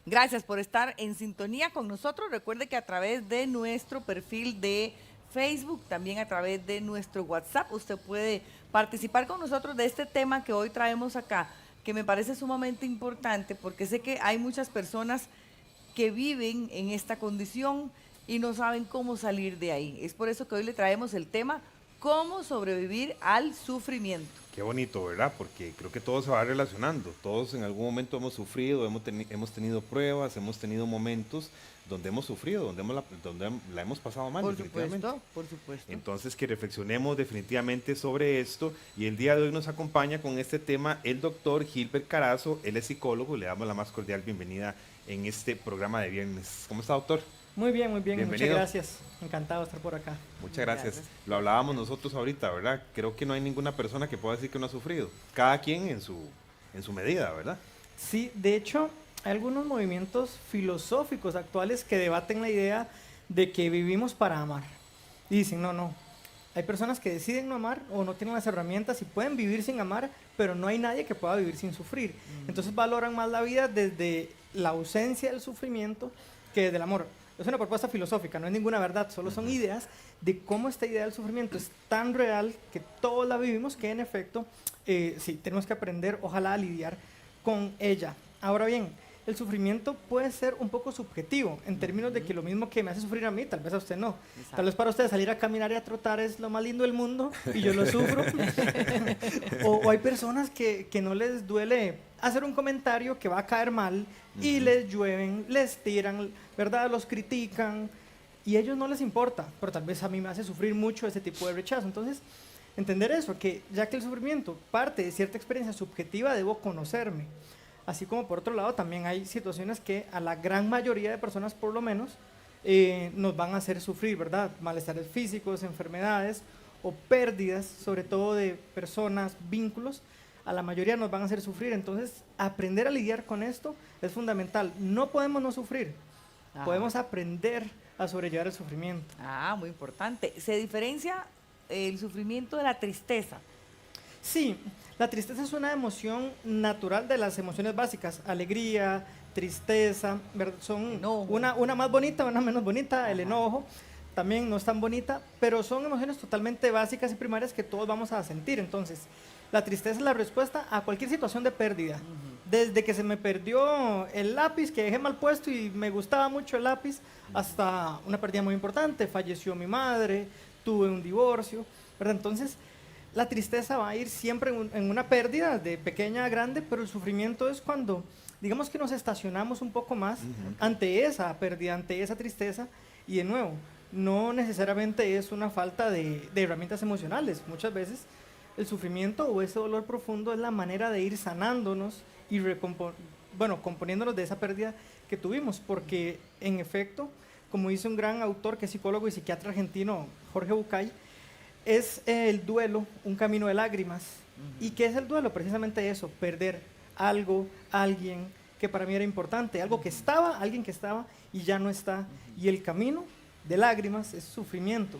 Gracias por estar en sintonía con nosotros. Recuerde que a través de nuestro perfil de Facebook, también a través de nuestro WhatsApp, usted puede participar con nosotros de este tema que hoy traemos acá, que me parece sumamente importante porque sé que hay muchas personas que viven en esta condición y no saben cómo salir de ahí. Es por eso que hoy le traemos el tema cómo sobrevivir al sufrimiento. Qué bonito, ¿verdad? Porque creo que todo se va relacionando. Todos en algún momento hemos sufrido, hemos tenido pruebas, hemos tenido momentos donde hemos sufrido, donde la hemos pasado mal, Por definitivamente. supuesto, por supuesto. Entonces, que reflexionemos definitivamente sobre esto. Y el día de hoy nos acompaña con este tema el doctor Gilbert Carazo. Él es psicólogo. Le damos la más cordial bienvenida en este programa de viernes. ¿Cómo está, doctor? Muy bien, muchas Bienvenido. gracias. Encantado de estar por acá. Muchas gracias. Gracias. Lo hablábamos nosotros ahorita, ¿verdad? Creo que no hay ninguna persona que pueda decir que no ha sufrido. Cada quien en su medida, ¿verdad? Sí, de hecho, hay algunos movimientos filosóficos actuales que debaten la idea de que vivimos para amar. Y dicen, no. Hay personas que deciden no amar o no tienen las herramientas y pueden vivir sin amar, pero no hay nadie que pueda vivir sin sufrir. Entonces valoran más la vida desde la ausencia del sufrimiento que desde el amor. Es una propuesta filosófica, no es ninguna verdad, solo son ideas de cómo esta idea del sufrimiento es tan real que todos la vivimos que en efecto sí, tenemos que aprender, ojalá, a lidiar con ella. Ahora bien, el sufrimiento puede ser un poco subjetivo, en términos de que lo mismo que me hace sufrir a mí, tal vez a usted no. Exacto. Tal vez para usted salir a caminar y a trotar es lo más lindo del mundo y yo lo sufro. o hay personas que no les duele hacer un comentario que va a caer mal y les llueven, les tiran, ¿verdad? Los critican y a ellos no les importa, pero tal vez a mí me hace sufrir mucho ese tipo de rechazo. Entonces, entender eso, que ya que el sufrimiento parte de cierta experiencia subjetiva, debo conocerme. Así como por otro lado también hay situaciones que a la gran mayoría de personas por lo menos nos van a hacer sufrir, ¿verdad? Malestares físicos, enfermedades o pérdidas, sobre todo de personas, vínculos, a la mayoría nos van a hacer sufrir. Entonces, aprender a lidiar con esto es fundamental. No podemos no sufrir, Ajá. podemos aprender a sobrellevar el sufrimiento. Muy importante. ¿Se diferencia el sufrimiento de la tristeza? Sí, la tristeza es una emoción natural de las emociones básicas, alegría, tristeza, ¿verdad? Son Enojo. una más bonita, una menos bonita, el enojo también no es tan bonita, pero son emociones totalmente básicas y primarias que todos vamos a sentir. Entonces, la tristeza es la respuesta a cualquier situación de pérdida. Desde que se me perdió el lápiz, que dejé mal puesto y me gustaba mucho el lápiz, hasta una pérdida muy importante, falleció mi madre, tuve un divorcio, ¿verdad? Entonces, la tristeza va a ir siempre en una pérdida de pequeña a grande, pero el sufrimiento es cuando, digamos que nos estacionamos un poco más ante esa pérdida, ante esa tristeza, y de nuevo, no necesariamente es una falta de herramientas emocionales. Muchas veces el sufrimiento o ese dolor profundo es la manera de ir sanándonos y componiéndonos de esa pérdida que tuvimos, porque en efecto, como dice un gran autor que es psicólogo y psiquiatra argentino, Jorge Bucay, es el duelo un camino de lágrimas. ¿Y qué es el duelo? Precisamente eso, perder algo, alguien que para mí era importante, algo que estaba, alguien que estaba y ya no está. Y el camino de lágrimas es sufrimiento,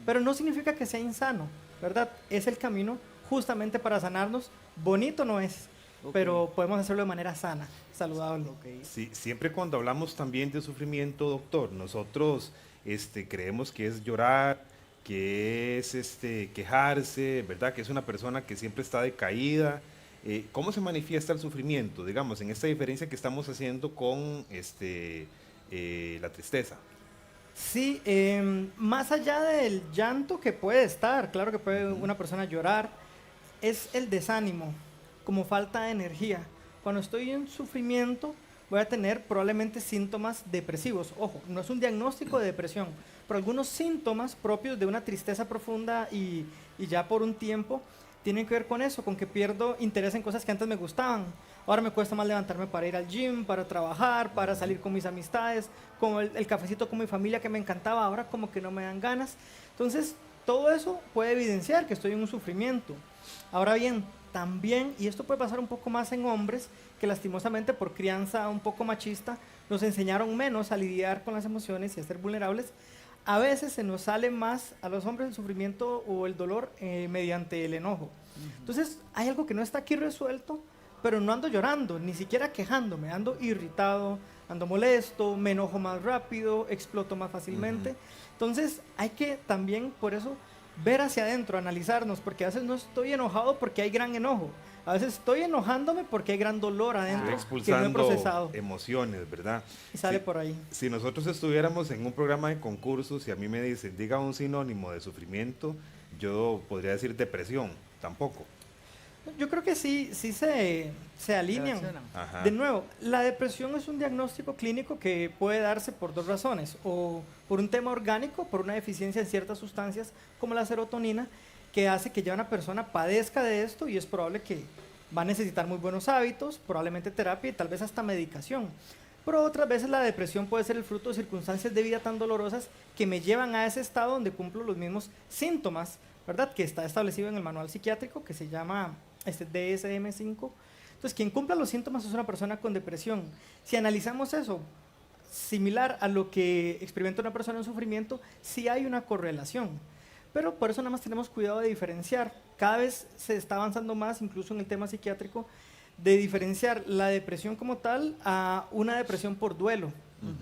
pero no significa que sea insano, ¿verdad? Es el camino justamente para sanarnos. Bonito no es, pero podemos hacerlo de manera sana, saludable. Sí, siempre cuando hablamos también de sufrimiento, doctor, nosotros creemos que es llorar, que es quejarse, ¿verdad? Que es una persona que siempre está decaída. ¿Cómo se manifiesta el sufrimiento, digamos, en esta diferencia que estamos haciendo con la tristeza? Sí, más allá del llanto que puede estar, claro que puede una persona llorar, es el desánimo, como falta de energía. Cuando estoy en sufrimiento, voy a tener probablemente síntomas depresivos. Ojo, no es un diagnóstico de depresión, pero algunos síntomas propios de una tristeza profunda y ya por un tiempo tienen que ver con eso, con que pierdo interés en cosas que antes me gustaban. Ahora me cuesta más levantarme para ir al gym, para trabajar, para salir con mis amistades, como el cafecito con mi familia que me encantaba, ahora como que no me dan ganas. Entonces, todo eso puede evidenciar que estoy en un sufrimiento. Ahora bien, también, y esto puede pasar un poco más en hombres, que lastimosamente por crianza un poco machista, nos enseñaron menos a lidiar con las emociones y a ser vulnerables. A veces se nos sale más a los hombres el sufrimiento o el dolor mediante el enojo. Entonces, hay algo que no está aquí resuelto, pero no ando llorando, ni siquiera quejándome, ando irritado, ando molesto, me enojo más rápido, exploto más fácilmente. Entonces hay que también por eso ver hacia adentro, analizarnos, porque a veces no estoy enojado porque hay gran enojo, a veces estoy enojándome porque hay gran dolor adentro que no he Expulsando procesado emociones, ¿verdad? y sale Sí, por ahí. si nosotros estuviéramos en un programa de concursos y a mí me dicen, diga un sinónimo de sufrimiento, yo podría decir depresión, tampoco. Yo creo que sí, se alinean. Relacionan. Ajá. De nuevo, la depresión es un diagnóstico clínico que puede darse por dos razones, o por un tema orgánico, por una deficiencia en ciertas sustancias como la serotonina, que hace que ya una persona padezca de esto y es probable que va a necesitar muy buenos hábitos, probablemente terapia y tal vez hasta medicación. Pero otras veces la depresión puede ser el fruto de circunstancias de vida tan dolorosas que me llevan a ese estado donde cumplo los mismos síntomas, ¿verdad? Que está establecido en el manual psiquiátrico que se llama DSM-5. Entonces, quien cumpla los síntomas es una persona con depresión. Si analizamos eso, similar a lo que experimenta una persona en sufrimiento, sí hay una correlación. Pero por eso nada más tenemos cuidado de diferenciar. Cada vez se está avanzando más, incluso en el tema psiquiátrico, de diferenciar la depresión como tal a una depresión por duelo.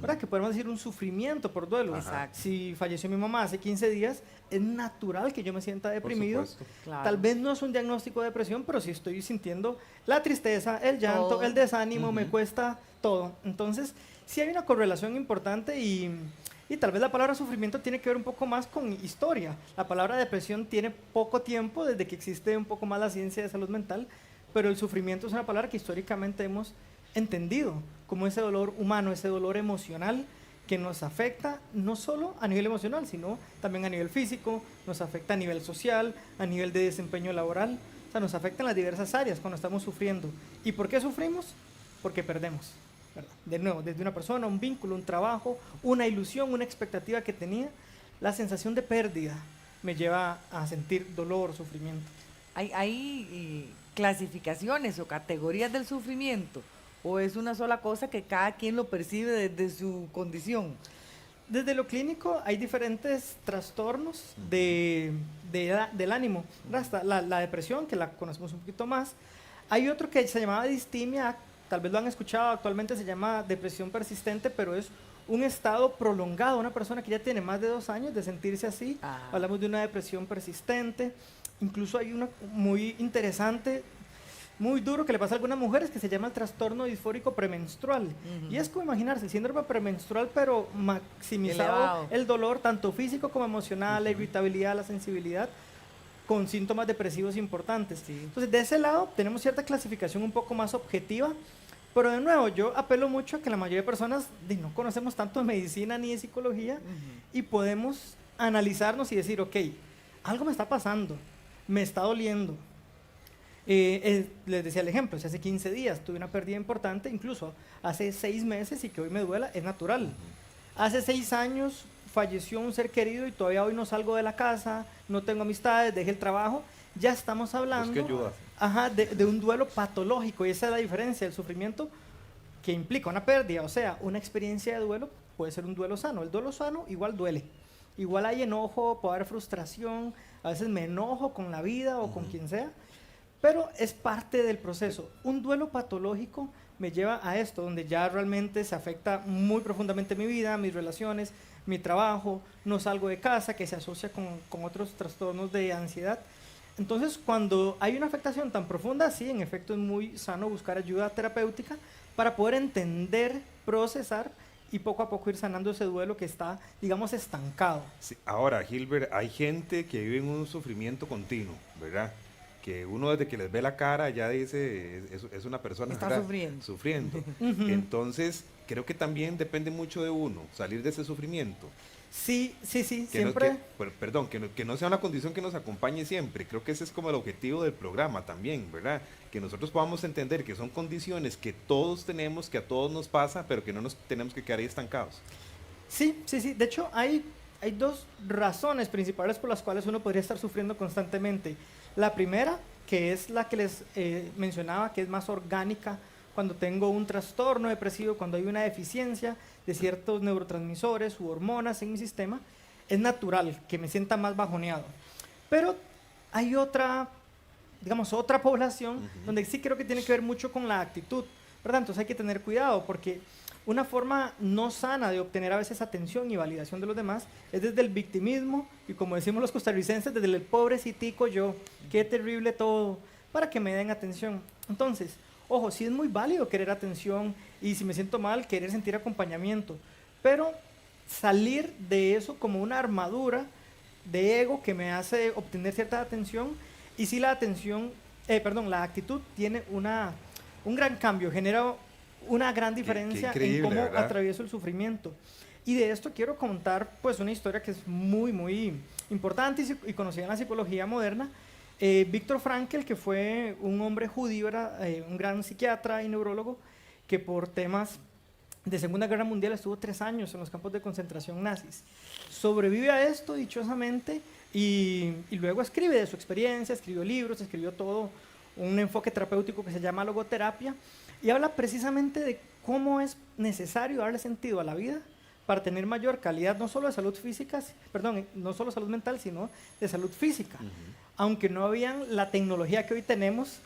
¿Verdad? Que podemos decir un sufrimiento por duelo. Exacto. Si falleció mi mamá hace 15 días, es natural que yo me sienta deprimido. supuesto. Claro. Tal vez no es un diagnóstico de depresión, pero sí estoy sintiendo la tristeza, el llanto, Todo. el desánimo, me cuesta todo. Entonces, sí hay una correlación importante y tal vez la palabra sufrimiento tiene que ver un poco más con historia. La palabra depresión tiene poco tiempo desde que existe un poco más la ciencia de salud mental, pero el sufrimiento es una palabra que históricamente hemos entendido como ese dolor humano, ese dolor emocional que nos afecta no solo a nivel emocional, sino también a nivel físico, nos afecta a nivel social, a nivel de desempeño laboral, o sea, nos afecta en las diversas áreas cuando estamos sufriendo. ¿Y por qué sufrimos? Porque perdemos, ¿verdad? De nuevo, desde una persona, un vínculo, un trabajo, una ilusión, una expectativa que tenía, la sensación de pérdida me lleva a sentir dolor, sufrimiento. Hay clasificaciones o categorías del sufrimiento, o es una sola cosa que cada quien lo percibe desde su condición. Desde lo clínico hay diferentes trastornos del ánimo. Está la depresión, que la conocemos un poquito más. Hay otro que se llamaba distimia, tal vez lo han escuchado, actualmente se llama depresión persistente, pero es un estado prolongado, una persona que ya tiene más de 2 años de sentirse así. Ah. Hablamos de una depresión persistente. Incluso hay una muy interesante, muy duro, que le pasa a algunas mujeres, que se llama el trastorno disfórico premenstrual. Y es como imaginarse el síndrome premenstrual, pero maximizado Elevado. el dolor, tanto físico como emocional, la irritabilidad, la sensibilidad, con síntomas depresivos importantes. Sí. Entonces, de ese lado, tenemos cierta clasificación un poco más objetiva, pero de nuevo, yo apelo mucho a que la mayoría de personas no conocemos tanto de medicina ni de psicología y podemos analizarnos y decir, ok, algo me está pasando, me está doliendo. Les decía el ejemplo, si hace 15 días tuve una pérdida importante, incluso hace 6 meses y que hoy me duela, es natural. Hace 6 años falleció un ser querido y todavía hoy no salgo de la casa, no tengo amistades, dejé el trabajo. Ya estamos hablando Busque ayuda. de un duelo patológico, y esa es la diferencia del sufrimiento que implica una pérdida, o sea, una experiencia de duelo puede ser un duelo sano. El duelo sano igual duele, igual hay enojo, puede haber frustración, a veces me enojo con la vida o con quien sea, pero es parte del proceso. Un duelo patológico me lleva a esto, donde ya realmente se afecta muy profundamente mi vida, mis relaciones, mi trabajo, no salgo de casa, que se asocia con otros trastornos de ansiedad. Entonces, cuando hay una afectación tan profunda, sí, en efecto es muy sano buscar ayuda terapéutica para poder entender, procesar y poco a poco ir sanando ese duelo que está, digamos, estancado. Sí, ahora, Gilbert, hay gente que vive en un sufrimiento continuo, ¿verdad? Que uno desde que les ve la cara ya dice, es una persona Está ¿verdad? sufriendo. Sufriendo. Entonces, creo que también depende mucho de uno, salir de ese sufrimiento. Sí, Que siempre. perdón, que no sea una condición que nos acompañe siempre. Creo que ese es como el objetivo del programa también, ¿verdad? Que nosotros podamos entender que son condiciones que todos tenemos, que a todos nos pasa, pero que no nos tenemos que quedar ahí estancados. Sí. De hecho, hay 2 razones principales por las cuales uno podría estar sufriendo constantemente. La primera, que es la que les mencionaba, que es más orgánica, cuando tengo un trastorno depresivo, cuando hay una deficiencia de ciertos neurotransmisores u hormonas en mi sistema, es natural que me sienta más bajoneado. Pero hay otra digamos, otra población, donde sí creo que tiene que ver mucho con la actitud, ¿verdad? Entonces hay que tener cuidado, porque una forma no sana de obtener a veces atención y validación de los demás es desde el victimismo y, como decimos los costarricenses, desde el pobrecitico yo, qué terrible todo, para que me den atención. Entonces, ojo, sí es muy válido querer atención y, si me siento mal, querer sentir acompañamiento, pero salir de eso como una armadura de ego que me hace obtener cierta atención, y si la atención, la actitud tiene un gran cambio, genera una gran diferencia en cómo ¿verdad? atravieso el sufrimiento. Y de esto quiero contar pues una historia que es muy, muy importante y conocida en la psicología moderna. Viktor Frankl, que fue un hombre judío, era un gran psiquiatra y neurólogo, que por temas de Segunda Guerra Mundial estuvo 3 años en los campos de concentración nazis. Sobrevive a esto dichosamente y luego escribe de su experiencia, escribió libros, escribió todo un enfoque terapéutico que se llama logoterapia, y habla precisamente de cómo es necesario darle sentido a la vida para tener mayor calidad, no solo de salud física, no solo salud mental, sino de salud física. Aunque no habían la tecnología que hoy tenemos,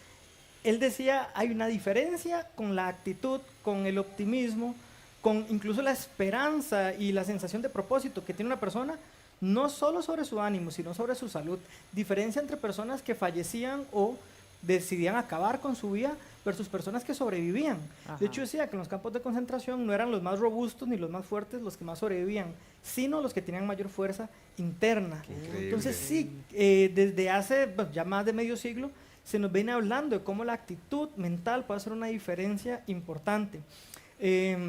él decía, hay una diferencia con la actitud, con el optimismo, con incluso la esperanza y la sensación de propósito que tiene una persona, no solo sobre su ánimo, sino sobre su salud. Diferencia entre personas que fallecían o decidían acabar con su vida versus personas que sobrevivían. Ajá. De hecho, decía que en los campos de concentración no eran los más robustos ni los más fuertes los que más sobrevivían, sino los que tenían mayor fuerza interna. Entonces sí, desde hace ya más de medio siglo se nos viene hablando de cómo la actitud mental puede hacer una diferencia importante.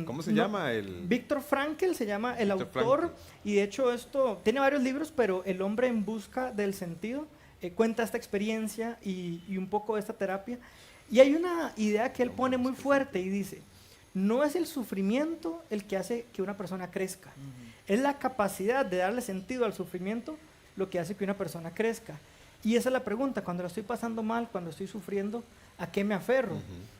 ¿Cómo se llama el...? Viktor Frankl se llama el Viktor autor, Frankl. y de hecho esto tiene varios libros, pero El hombre en busca del sentido cuenta esta experiencia y un poco de esta terapia. Y hay una idea que él pone muy fuerte y dice, no es el sufrimiento el que hace que una persona crezca, es la capacidad de darle sentido al sufrimiento lo que hace que una persona crezca. Y esa es la pregunta, cuando la estoy pasando mal, cuando estoy sufriendo, ¿a qué me aferro?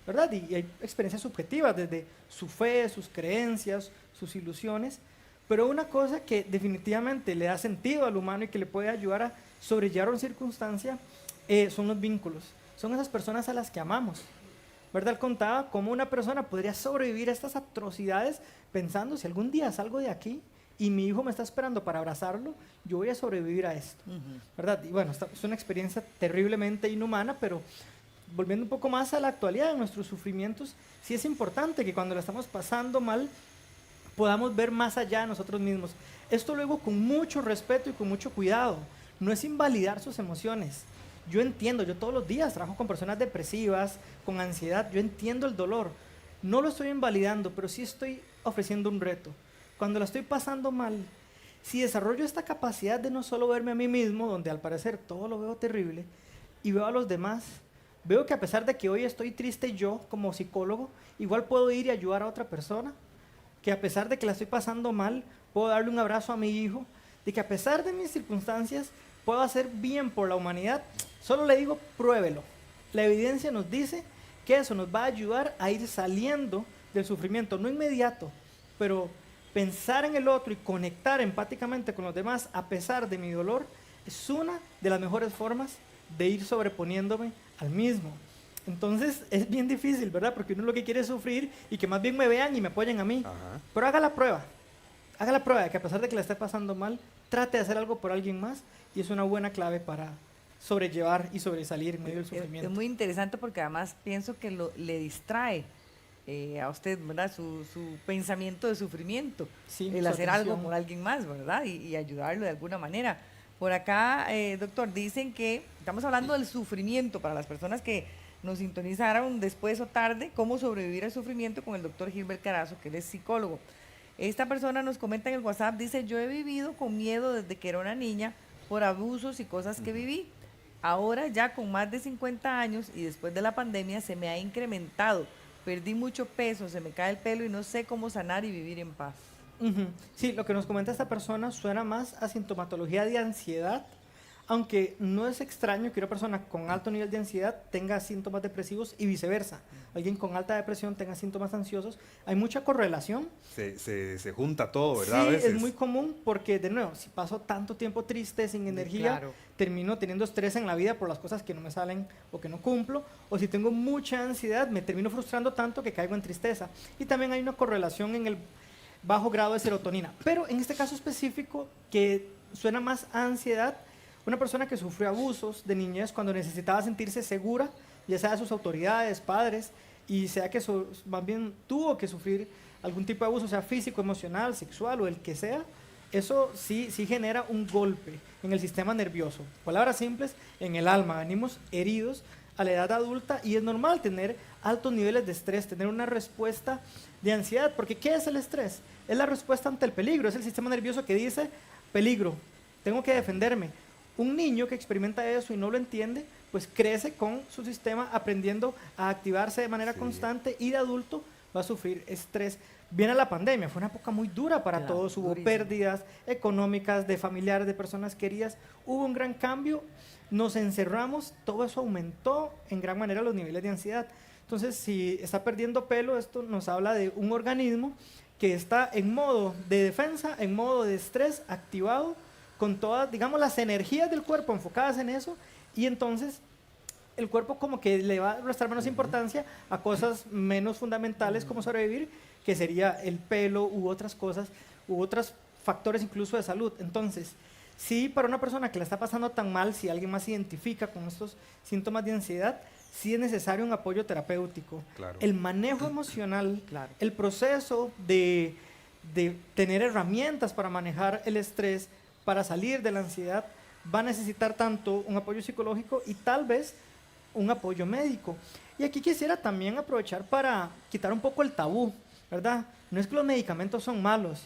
¿Verdad? Y hay experiencias subjetivas, desde su fe, sus creencias, sus ilusiones, pero una cosa que definitivamente le da sentido al humano y que le puede ayudar a sobrellevar una circunstancia son los vínculos, son esas personas a las que amamos. ¿Verdad? Él contaba cómo una persona podría sobrevivir a estas atrocidades pensando, si algún día salgo de aquí y mi hijo me está esperando para abrazarlo, yo voy a sobrevivir a esto. ¿Verdad? Y bueno, es una experiencia terriblemente inhumana, pero volviendo un poco más a la actualidad de nuestros sufrimientos, sí es importante que cuando la estamos pasando mal podamos ver más allá de nosotros mismos. Esto luego con mucho respeto y con mucho cuidado. No es invalidar sus emociones. Yo entiendo, yo todos los días trabajo con personas depresivas, con ansiedad, yo entiendo el dolor. No lo estoy invalidando, pero sí estoy ofreciendo un reto. Cuando la estoy pasando mal, si desarrollo esta capacidad de no solo verme a mí mismo, donde al parecer todo lo veo terrible, y veo a los demás, veo que a pesar de que hoy estoy triste yo como psicólogo, igual puedo ir y ayudar a otra persona, que a pesar de que la estoy pasando mal, puedo darle un abrazo a mi hijo, de que a pesar de mis circunstancias, puedo hacer bien por la humanidad. Solo le digo, pruébelo. La evidencia nos dice que eso nos va a ayudar a ir saliendo del sufrimiento, no inmediato, pero pensar en el otro y conectar empáticamente con los demás a pesar de mi dolor es una de las mejores formas de ir sobreponiéndome al mismo. Entonces es bien difícil, ¿verdad? Porque uno lo que quiere es sufrir y que más bien me vean y me apoyen a mí. Ajá. Pero haga la prueba de que a pesar de que la esté pasando mal, trate de hacer algo por alguien más, y es una buena clave para sobrellevar y sobresalir en medio del sufrimiento. Es muy interesante porque además pienso que le distrae a usted, ¿verdad? Su pensamiento de sufrimiento, Sí, el su hacer algo atención. por alguien más, ¿verdad? Y ayudarlo de alguna manera. Por acá, doctor, dicen que estamos hablando del sufrimiento para las personas que nos sintonizaron después o tarde, cómo sobrevivir al sufrimiento con el doctor Gilbert Carazo, que él es psicólogo. Esta persona nos comenta en el WhatsApp, dice, yo he vivido con miedo desde que era una niña por abusos y cosas que viví. Ahora ya con más de 50 años y después de la pandemia se me ha incrementado. Perdí mucho peso, se me cae el pelo y no sé cómo sanar y vivir en paz. Sí, lo que nos comenta esta persona suena más a sintomatología de ansiedad, Aunque no es extraño que una persona con alto nivel de ansiedad tenga síntomas depresivos y viceversa. Alguien con alta depresión tenga síntomas ansiosos. Hay mucha correlación. Se junta todo, ¿verdad? Sí, A veces. es muy común porque, de nuevo, si paso tanto tiempo triste, sin energía, claro. termino teniendo estrés en la vida por las cosas que no me salen o que no cumplo. O si tengo mucha ansiedad, me termino frustrando tanto que caigo en tristeza. Y también hay una correlación en el bajo grado de serotonina. Pero en este caso específico, que suena más a ansiedad, una persona que sufrió abusos de niñez cuando necesitaba sentirse segura, ya sea de sus autoridades, padres, y sea que más bien tuvo que sufrir algún tipo de abuso, sea físico, emocional, sexual o el que sea, eso sí genera un golpe en el sistema nervioso. Palabras simples, en el alma. Venimos heridos a la edad adulta y es normal tener altos niveles de estrés, tener una respuesta de ansiedad, porque ¿qué es el estrés? Es la respuesta ante el peligro, es el sistema nervioso que dice, peligro, tengo que defenderme. Un niño que experimenta eso y no lo entiende, pues crece con su sistema aprendiendo a activarse de manera constante y de adulto va a sufrir estrés. Viene la pandemia, fue una época muy dura para Claro, todos, hubo durísimo. pérdidas económicas, de familiares, de personas queridas, hubo un gran cambio, nos encerramos, todo eso aumentó en gran manera los niveles de ansiedad. Entonces, si está perdiendo pelo, esto nos habla de un organismo que está en modo de defensa, en modo de estrés activado, con todas, digamos, las energías del cuerpo enfocadas en eso, y entonces el cuerpo como que le va a prestar menos importancia a cosas menos fundamentales como sobrevivir, que sería el pelo u otras cosas, u otros factores incluso de salud. Entonces, sí, para una persona que la está pasando tan mal, si alguien más se identifica con estos síntomas de ansiedad, sí es necesario un apoyo terapéutico. Claro. El manejo emocional, Claro. el proceso de tener herramientas para manejar el estrés, para salir de la ansiedad, va a necesitar tanto un apoyo psicológico y tal vez un apoyo médico. Y aquí quisiera también aprovechar para quitar un poco el tabú, ¿verdad? No es que los medicamentos son malos,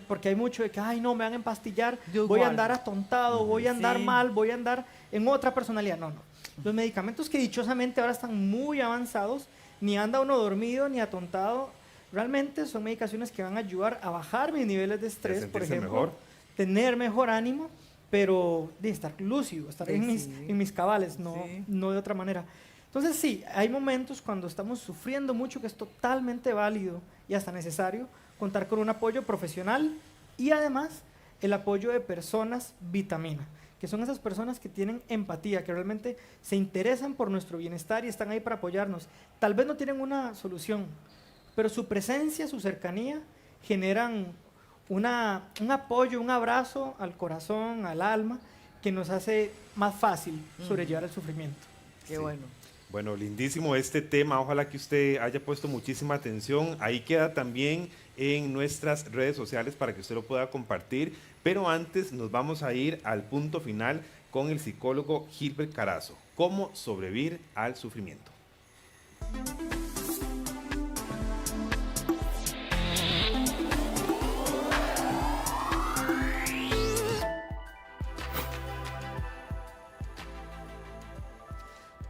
porque hay mucho de que, ay, no, me van a empastillar, Yo voy a igual. andar atontado, voy a andar Sí. mal, voy a andar en otra personalidad. No, no. Los medicamentos que dichosamente ahora están muy avanzados, ni anda uno dormido ni atontado, realmente son medicaciones que van a ayudar a bajar mis niveles de estrés, por sentirse ejemplo, mejor. tener mejor ánimo, pero de estar lúcido, estar Sí, en mis cabales, no, sí. no de otra manera. Entonces sí, hay momentos cuando estamos sufriendo mucho que es totalmente válido y hasta necesario contar con un apoyo profesional y además el apoyo de personas vitamina, que son esas personas que tienen empatía, que realmente se interesan por nuestro bienestar y están ahí para apoyarnos. Tal vez no tienen una solución, pero su presencia, su cercanía generan un apoyo, un abrazo al corazón, al alma, que nos hace más fácil sobrellevar el sufrimiento. Qué Sí. bueno. Bueno, lindísimo este tema. Ojalá que usted haya puesto muchísima atención. Ahí queda también en nuestras redes sociales para que usted lo pueda compartir. Pero antes nos vamos a ir al punto final con el psicólogo Gilbert Carazo. ¿Cómo sobrevivir al sufrimiento?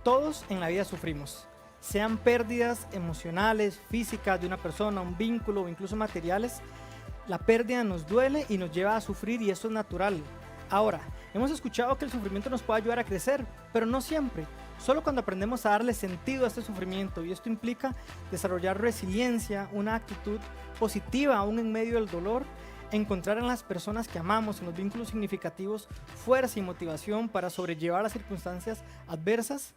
Todos en la vida sufrimos, sean pérdidas emocionales, físicas de una persona, un vínculo o incluso materiales. La pérdida nos duele y nos lleva a sufrir y eso es natural. Ahora, hemos escuchado que el sufrimiento nos puede ayudar a crecer, pero no siempre. Solo cuando aprendemos a darle sentido a este sufrimiento, y esto implica desarrollar resiliencia, una actitud positiva aún en medio del dolor, encontrar en las personas que amamos, en los vínculos significativos, fuerza y motivación para sobrellevar las circunstancias adversas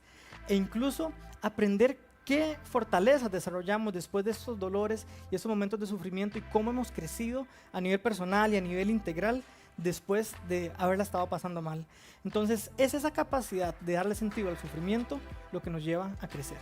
e incluso aprender qué fortalezas desarrollamos después de estos dolores y estos momentos de sufrimiento y cómo hemos crecido a nivel personal y a nivel integral después de haberla estado pasando mal. Entonces, es esa capacidad de darle sentido al sufrimiento lo que nos lleva a crecer.